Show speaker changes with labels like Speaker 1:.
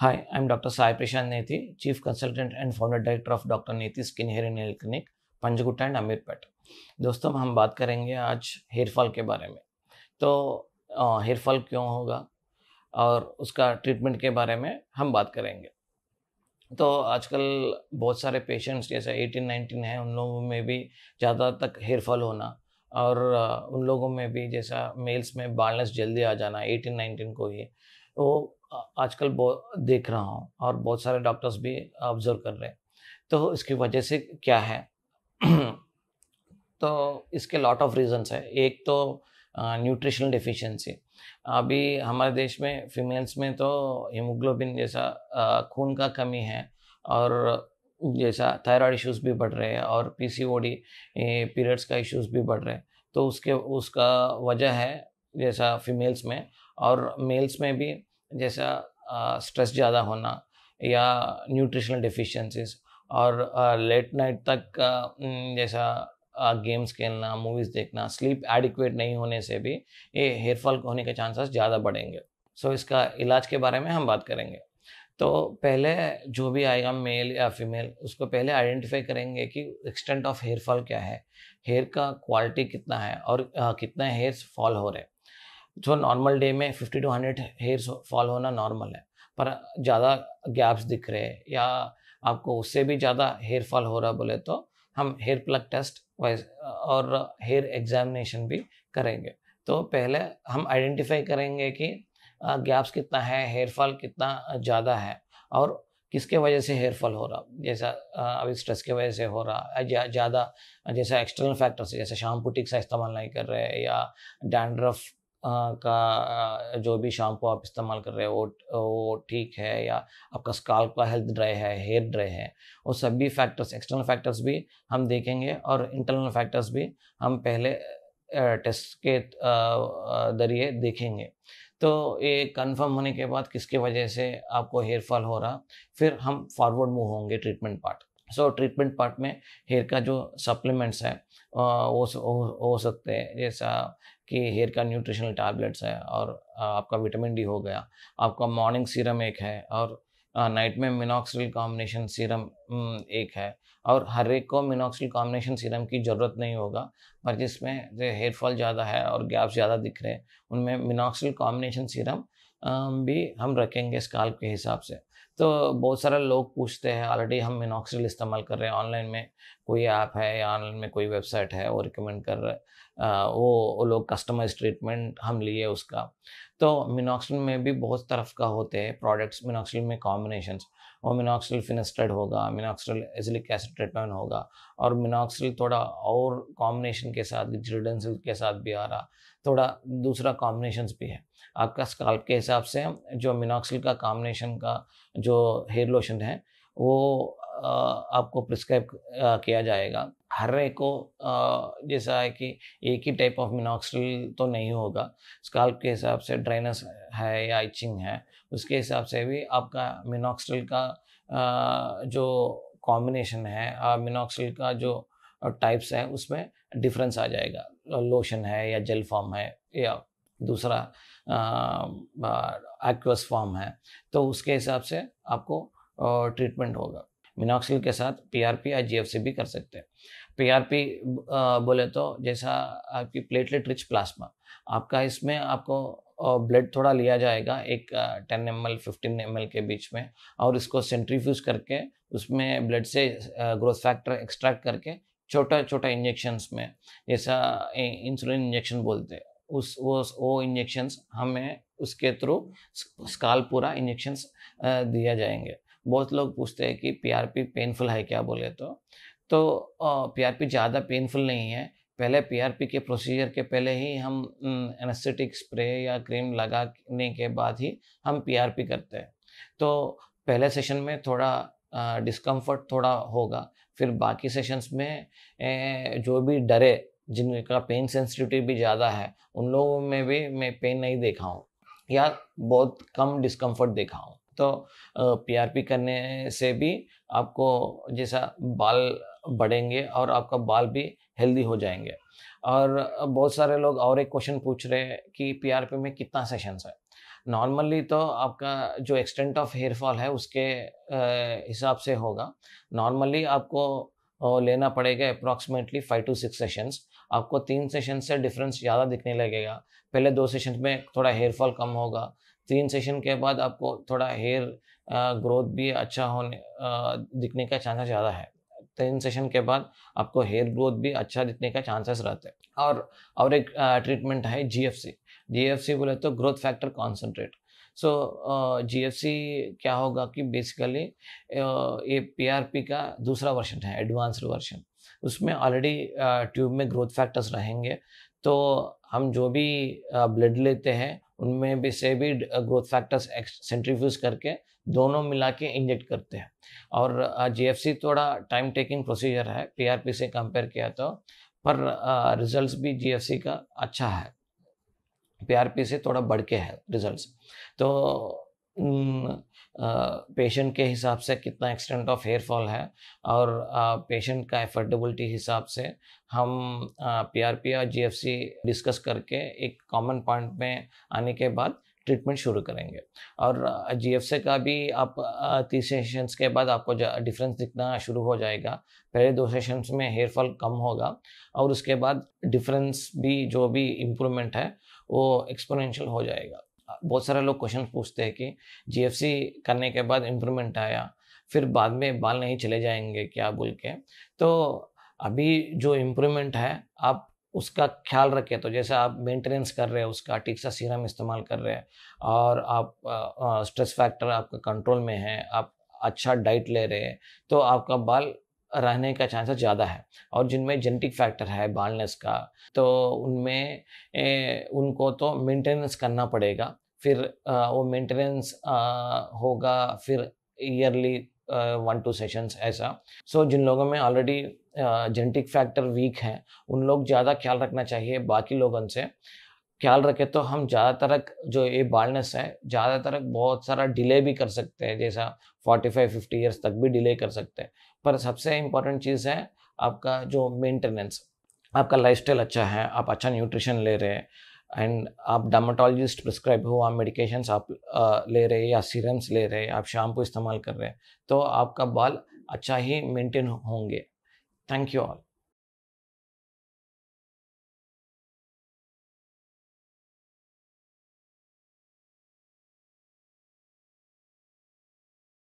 Speaker 1: Hi, I'm Dr. Sai Prashant Nethi, Chief Consultant and Founder Director of Dr. Nethi Skin Hair and Nail Clinic, Panjagutta and Ameerpet. दोस्तों, हम बात करेंगे आज hair fall के बारे में। तो हेयर फॉल क्यों होगा और उसका ट्रीटमेंट के बारे में हम बात करेंगे। तो आजकल बहुत सारे पेशेंट्स जैसे 18-19 हैं, उन लोगों में भी ज़्यादा तक हेयर फॉल होना और उन लोगों में भी जैसा मेल्स में बालनेस जल्दी आ जाना 18-19 को ही वो आजकल बहुत देख रहा हूँ और बहुत सारे डॉक्टर्स भी ऑब्जर्व कर रहे हैं। तो इसकी वजह से क्या है? तो इसके लॉट ऑफ रीजंस है। एक तो न्यूट्रिशनल डिफिशियंसी। अभी हमारे देश में फीमेल्स में तो हीमोग्लोबिन जैसा खून का कमी है और जैसा थायराइड इश्यूज भी बढ़ रहे हैं और पीसीओडी पीरियड्स का इश्यूज भी बढ़ रहे हैं। तो उसका वजह है जैसा फीमेल्स में, और मेल्स में भी जैसा स्ट्रेस ज़्यादा होना या न्यूट्रिशनल डिफिशियंसीज और लेट नाइट तक जैसा गेम्स खेलना, मूवीज़ देखना, स्लीप एडिक्वेट नहीं होने से भी ये हेयर फॉल होने के चांसेस ज़्यादा बढ़ेंगे। सो इसका इलाज के बारे में हम बात करेंगे। तो पहले जो भी आएगा मेल या फीमेल, उसको पहले आइडेंटिफाई करेंगे कि एक्सटेंट ऑफ हेयर फॉल क्या है, हेयर का क्वालिटी कितना है और कितना हेयर्स फॉल हो रहे हैं। जो नॉर्मल डे में 50 टू 100 हेयर्स फॉल होना नॉर्मल है, पर ज़्यादा गैप्स दिख रहे हैं या आपको उससे भी ज़्यादा हेयर फॉल हो रहा बोले तो हम हेयर प्लग टेस्ट वाइज और हेयर एग्जामिनेशन भी करेंगे। तो पहले हम आइडेंटिफाई करेंगे कि गैप्स कितना है, हेयर फॉल कितना ज़्यादा है और किसके वजह से हेयर फॉल हो रहा। जैसा अभी स्ट्रेस की वजह से हो रहा है ज़्यादा, जैसा एक्सटर्नल फैक्टर्स जैसे शैम्पू टिक का इस्तेमाल नहीं कर रहे हैं या डैंड्रफ जो भी शैम्पू आप इस्तेमाल कर रहे हो वो ठीक है, या आपका स्काल्प का हेल्थ ड्राई है, हेयर ड्राई है, वो सभी फैक्टर्स, एक्सटर्नल फैक्टर्स भी हम देखेंगे और इंटरनल फैक्टर्स भी हम पहले टेस्ट के जरिए देखेंगे। तो ये कंफर्म होने के बाद किसकी वजह से आपको हेयर फॉल हो रहा, फिर हम फॉरवर्ड मूव होंगे ट्रीटमेंट पार्ट। सो ट्रीटमेंट पार्ट में हेयर का जो सप्लीमेंट्स है हो सकते हैं, जैसा कि हेयर का न्यूट्रिशनल टैबलेट्स है और आपका विटामिन डी हो गया, आपका मॉर्निंग सीरम एक है और नाइट में मिनॉक्सिडिल कॉम्बिनेशन सीरम एक है। और हर एक को मिनॉक्सिडिल कॉम्बिनेशन सीरम की ज़रूरत नहीं होगा, पर जिसमें जो हेयर फॉल ज़्यादा है और गैप ज़्यादा दिख रहे हैं उनमें मिनॉक्सिडिल कॉम्बिनेशन सीरम भी हम रखेंगे स्काल्प के हिसाब से। तो बहुत सारे लोग पूछते हैं, ऑलरेडी हम मिनॉक्सिडिल इस्तेमाल कर रहे हैं, ऑनलाइन में कोई ऐप है या ऑनलाइन में कोई वेबसाइट है वो रिकमेंड कर रहे हैं, वो लोग कस्टमाइज ट्रीटमेंट हम लिए उसका। तो मिनॉक्सिडिल में भी बहुत तरफ का होते हैं प्रोडक्ट्स, मिनॉक्सिडिल में कॉम्बिनेशंस। वो मिनॉक्सिडिल फिनेस्ट्रेट होगा, मिनॉक्सिडिल एजिलिक एसिड ट्रीटमेंट होगा और मिनॉक्सिडिल थोड़ा और कॉम्बिनेशन के साथ जिल्डेंसिल के साथ भी आ रहा, थोड़ा दूसरा कॉम्बिनेशंस भी है। आपका स्काल्प के हिसाब से जो मिनॉक्सिडिल का कॉम्बिनेशन का जो हेयर लोशन है वो आपको प्रिस्क्राइब किया जाएगा। हर एक को जैसा है कि एक ही टाइप ऑफ मिनॉक्सिडिल तो नहीं होगा, स्काल्प के हिसाब से ड्राइनेस है या इचिंग है, उसके हिसाब से भी आपका मिनॉक्सिडिल का जो कॉम्बिनेशन है, मिनॉक्सिडिल का जो टाइप्स है उसमें डिफरेंस आ जाएगा। लोशन है या जेल फॉर्म है या दूसरा एक्वस फॉर्म है, तो उसके हिसाब से आपको ट्रीटमेंट होगा। मिनॉक्सिडिल के साथ पीआरपी या जीएफसी भी कर सकते हैं। पीआरपी बोले तो जैसा आपकी प्लेटलेट रिच प्लाज्मा, आपका इसमें आपको ब्लड थोड़ा लिया जाएगा एक 10 ml 15 ml के बीच में, और इसको सेंट्रीफ्यूज करके उसमें ब्लड से ग्रोथ फैक्टर एक्सट्रैक्ट करके छोटा छोटा इंजेक्शंस में, जैसा इंसुलिन इंजेक्शन बोलते हैं, वो इंजेक्शंस हमें उसके थ्रू स्काल पूरा इंजेक्शंस दिया जाएंगे। बहुत लोग पूछते हैं कि पीआरपी पेनफुल है क्या बोले तो पीआरपी ज़्यादा पेनफुल नहीं है। पहले पीआरपी के प्रोसीजर के पहले ही हम एनेस्थेटिक स्प्रे या क्रीम लगाने के बाद ही हम पीआरपी करते हैं। तो पहले सेशन में थोड़ा डिस्कम्फर्ट थोड़ा होगा, फिर बाकी सेशंस में जो भी डरे, जिनका पेन सेंसिटिविटी भी ज़्यादा है, उन लोगों में भी मैं पेन नहीं देखा हूँ या बहुत कम डिस्कम्फर्ट देखा हूँ। तो पीआरपी करने से भी आपको जैसा बाल बढ़ेंगे और आपका बाल भी हेल्दी हो जाएंगे। और बहुत सारे लोग और एक क्वेश्चन पूछ रहे हैं कि पीआरपी में कितना सेशंस है। नॉर्मली तो आपका जो एक्सटेंट ऑफ हेयर फॉल है उसके हिसाब से होगा। नॉर्मली आपको लेना पड़ेगा अप्रॉक्सीमेटली 5 to 6 सेशंस। आपको 3 सेशन से डिफरेंस ज़्यादा दिखने लगेगा। पहले 2 सेशन में थोड़ा हेयर फॉल कम होगा। 3 सेशन के बाद आपको थोड़ा हेयर ग्रोथ भी अच्छा दिखने का चांसेस ज़्यादा है। 3 सेशन के बाद आपको हेयर ग्रोथ भी अच्छा दिखने का चांसेस रहते हैं। और एक ट्रीटमेंट है जीएफसी। जीएफसी बोले तो ग्रोथ फैक्टर कॉन्सेंट्रेट। सो जीएफसी क्या होगा कि बेसिकली ये पीआरपी का दूसरा वर्जन है, एडवांस्ड वर्जन। उसमें ऑलरेडी ट्यूब में ग्रोथ फैक्टर्स रहेंगे, तो हम जो भी ब्लड लेते हैं उनमें भी ग्रोथ फैक्टर्स सेंट्रीफ्यूज करके दोनों मिला के इंजेक्ट करते हैं। और जीएफसी थोड़ा टाइम टेकिंग प्रोसीजर है पीआरपी से कंपेयर किया तो, पर रिजल्ट्स भी जीएफसी का अच्छा है, पीआरपी से थोड़ा बढ़ के है रिजल्ट्स। तो पेशेंट के हिसाब से कितना एक्सटेंट ऑफ हेयर फॉल है और पेशेंट का एफोर्डेबिलिटी हिसाब से हम पीआरपी और जीएफसी डिस्कस करके एक कॉमन पॉइंट में आने के बाद ट्रीटमेंट शुरू करेंगे। और जीएफसी का भी आप 30 सेशंस के बाद आपको डिफरेंस दिखना शुरू हो जाएगा। पहले 2 सेशंस में हेयर फॉल कम होगा और उसके बाद डिफरेंस भी जो भी इम्प्रूवमेंट है वो एक्सपोनेंशियल हो जाएगा। बहुत सारे लोग क्वेश्चन पूछते हैं कि जीएफसी करने के बाद इम्प्रूवमेंट आया, फिर बाद में बाल नहीं चले जाएंगे क्या बोल के। तो अभी जो इम्प्रूवमेंट है आप उसका ख्याल रखें। तो जैसे आप मेंटेनेंस कर रहे हैं, उसका ठीक सा सीरम इस्तेमाल कर रहे हैं और आप स्ट्रेस फैक्टर आपका कंट्रोल में है, आप अच्छा डाइट ले रहे हैं, तो आपका बाल रहने का चांसेस ज़्यादा है। और जिनमें जेनेटिक फैक्टर है बालनेस का, तो उनमें उनको तो मेंटेनेंस करना पड़ेगा। फिर वो मेंटेनेंस होगा फिर ईयरली 1-2 सेशंस ऐसा। सो जिन लोगों में ऑलरेडी जेनेटिक फैक्टर वीक है उन लोग ज़्यादा ख्याल रखना चाहिए बाकी लोगों से। ख्याल रखें तो हम ज़्यादातर जो ये बालनेस है ज़्यादातर बहुत सारा डिले भी कर सकते हैं, जैसा 45-50 ईयर्स तक भी डिले कर सकते हैं। पर सबसे इम्पोर्टेंट चीज़ है आपका जो मेंटेनेंस, आपका लाइफस्टाइल अच्छा है, आप अच्छा न्यूट्रिशन ले रहे हैं एंड आप डर्मेटोलॉजिस्ट प्रिस्क्राइब हुआ मेडिकेशंस आप ले रहे हैं या सीरम्स ले रहे हैं, आप शैम्पू इस्तेमाल कर रहे हैं, तो आपका बाल अच्छा ही मेंटेन होंगे। Thank you all.